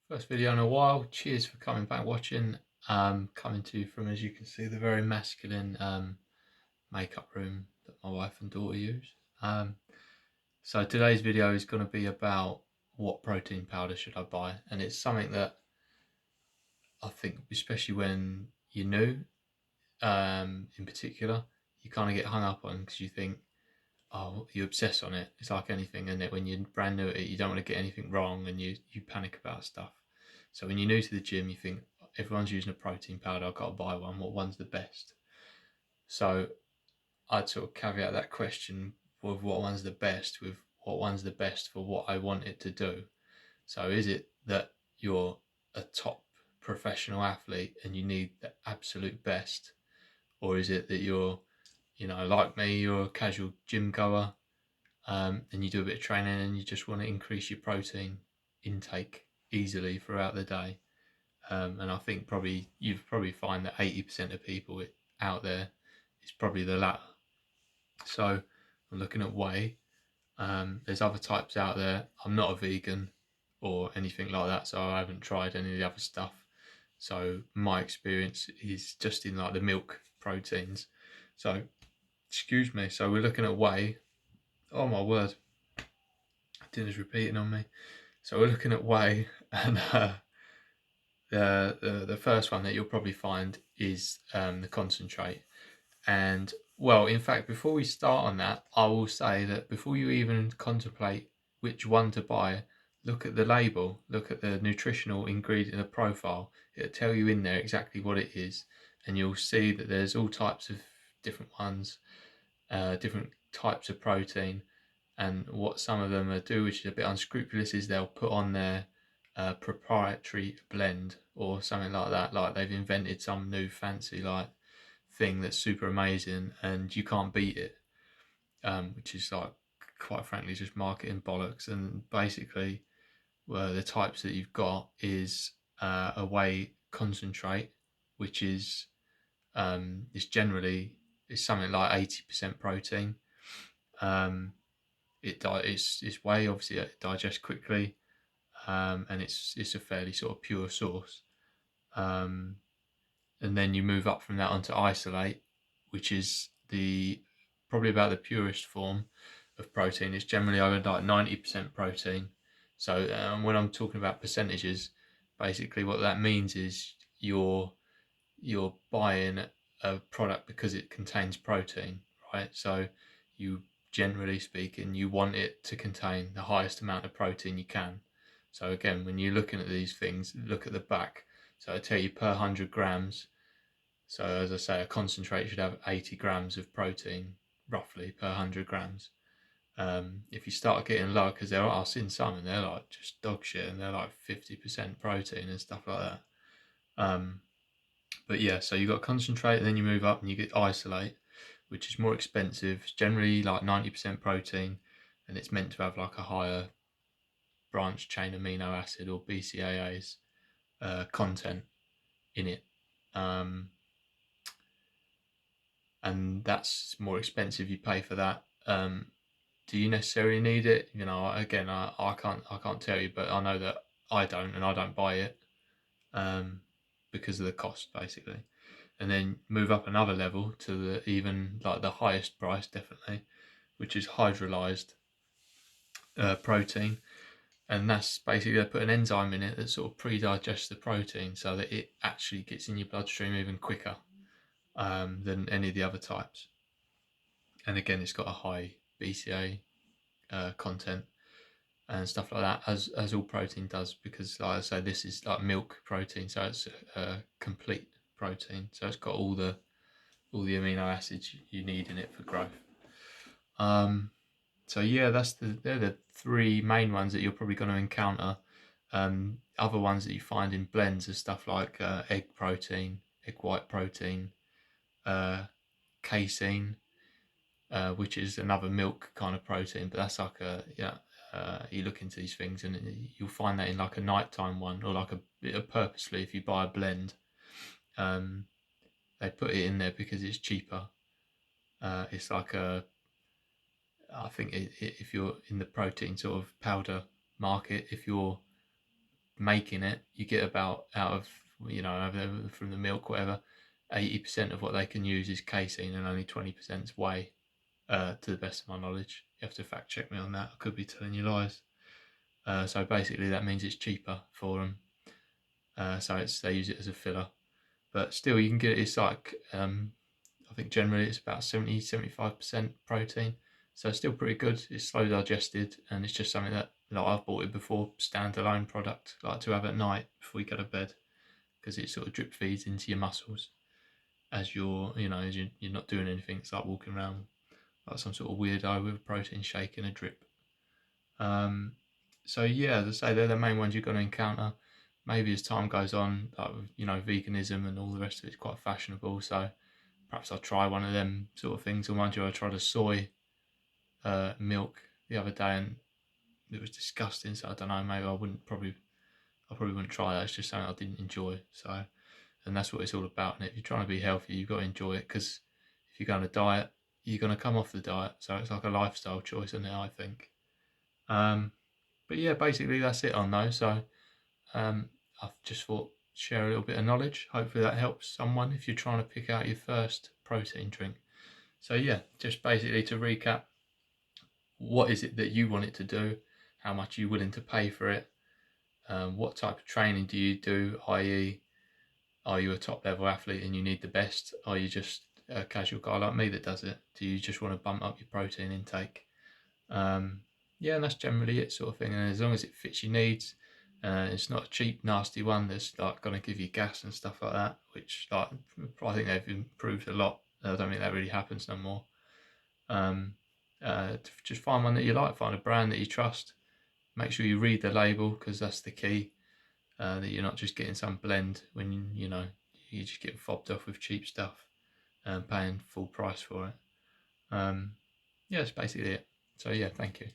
First video in a while. Cheers for coming back watching. Coming to you from, as you can see, the very masculine makeup room that my wife and daughter use. So today's video is going to be about what protein powder should I buy, and it's something that I think, especially when you're new, in particular, you kind of get hung up on because you think, oh, you obsess on it. It's like anything, and when you're brand new at it, you don't want to get anything wrong, and you panic about stuff. So when you're new to the gym, you think everyone's using a protein powder. I've got to buy one. What one's the best? So I'd sort of caveat that question with what one's the best with what one's the best for what I want it to do. So is it that you're a top professional athlete and you need the absolute best, or is it that you're, like me, you're a casual gym goer, and you do a bit of training and you just want to increase your protein intake easily throughout the day? And I think you've probably find that 80% of people out there is probably the latter. So I'm looking at whey. There's other types out there. I'm not a vegan or anything like that, so I haven't tried any of the other stuff. So my experience is just in like the milk proteins. So excuse me. So we're looking at whey. Oh my word, dinner's repeating on me. So we're looking at whey, and the first one that you'll probably find is the concentrate. And well, in fact, before we start on that, I will say that before you even contemplate which one to buy, look at the label, look at the nutritional ingredient, the profile. It'll tell you in there exactly what it is, and you'll see that there's all types of different ones, different types of protein. And what some of them do, which is a bit unscrupulous, is they'll put on their proprietary blend or something like that, like they've invented some new fancy like thing that's super amazing and you can't beat it, which is like, quite frankly, just marketing bollocks. And basically, the types that you've got is a whey concentrate, which is generally is something like 80% protein. It's whey, obviously it digests quickly, and it's a fairly sort of pure source. And then you move up from that onto isolate, which is probably about the purest form of protein. It's generally over like 90% protein. So when I'm talking about percentages, basically what that means is you're buying a product because it contains protein, right? So you, generally speaking, you want it to contain the highest amount of protein you can. So again, when you're looking at these things, look at the back. So I tell you per 100 grams. So as I say, a concentrate should have 80 grams of protein roughly per 100 grams. If you start getting low, because I've seen some and they're like just dog shit and they're like 50% protein and stuff like that. But yeah, so you got concentrate, and then you move up and you get isolate, which is more expensive. It's generally like 90% protein, and it's meant to have like a higher branch chain amino acid or BCAAs content in it. And that's more expensive. You pay for that. Do you necessarily need it? Again, I can't tell you, but I know that I don't, and I don't buy it because of the cost, basically. And then move up another level to the even like the highest price, definitely, which is hydrolyzed protein. And that's basically, they put an enzyme in it that sort of pre-digests the protein so that it actually gets in your bloodstream even quicker than any of the other types. And again, it's got a high BCA content and stuff like that, as all protein does, because like I say, this is like milk protein, so it's a complete protein, so it's got all the amino acids you need in it for growth. So yeah, they're the three main ones that you're probably going to encounter. Other ones that you find in blends are stuff like egg protein, egg white protein, casein, which is another milk kind of protein, but that's like you look into these things and you'll find that in like a nighttime one, or like a purposely, if you buy a blend, they put it in there because it's cheaper. It's like I think if you're in the protein sort of powder market, if you're making it, you get about out of, from the milk, whatever, 80% of what they can use is casein and only 20% is whey, to the best of my knowledge. You have to fact check me on that. I could be telling you lies. So basically that means it's cheaper for them. So they use it as a filler. But still, you can get it. It's like, I think generally it's about 70-75% protein. So it's still pretty good. It's slow digested, and it's just something that, like, I've bought it before, standalone product, like to have at night before you go to bed, because it sort of drip feeds into your muscles as you're not doing anything. It's like walking around like some sort of weirdo with a protein shake and a drip. So yeah, as I say, they're the main ones you're going to encounter. Maybe as time goes on, like, veganism and all the rest of it's quite fashionable. So perhaps I'll try one of them sort of things. And mind you, I tried a soy milk the other day, and it was disgusting. So I don't know. Maybe I probably wouldn't try that. It's just something I didn't enjoy. So, and that's what it's all about. And if you're trying to be healthy, you've got to enjoy it, because if you're going to diet, you're going to come off the diet. So it's like a lifestyle choice, isn't it, I think. But yeah, basically that's it on those. So I've just thought share a little bit of knowledge. Hopefully that helps someone if you're trying to pick out your first protein drink. So yeah, just basically to recap, what is it that you want it to do? How much are you willing to pay for it? What type of training do you do? I.e., are you a top level athlete and you need the best? Are you just a casual guy like me that does it? Do you just want to bump up your protein intake? Yeah, and that's generally it, sort of thing. And as long as it fits your needs, it's not a cheap, nasty one that's like going to give you gas and stuff like that, which, like, I think they've improved a lot. I don't think that really happens no more. Just find one that you like, find a brand that you trust. Make sure you read the label, because that's the key. That you're not just getting some blend when you just get fobbed off with cheap stuff and paying full price for it. Yeah, that's basically it. So yeah, thank you.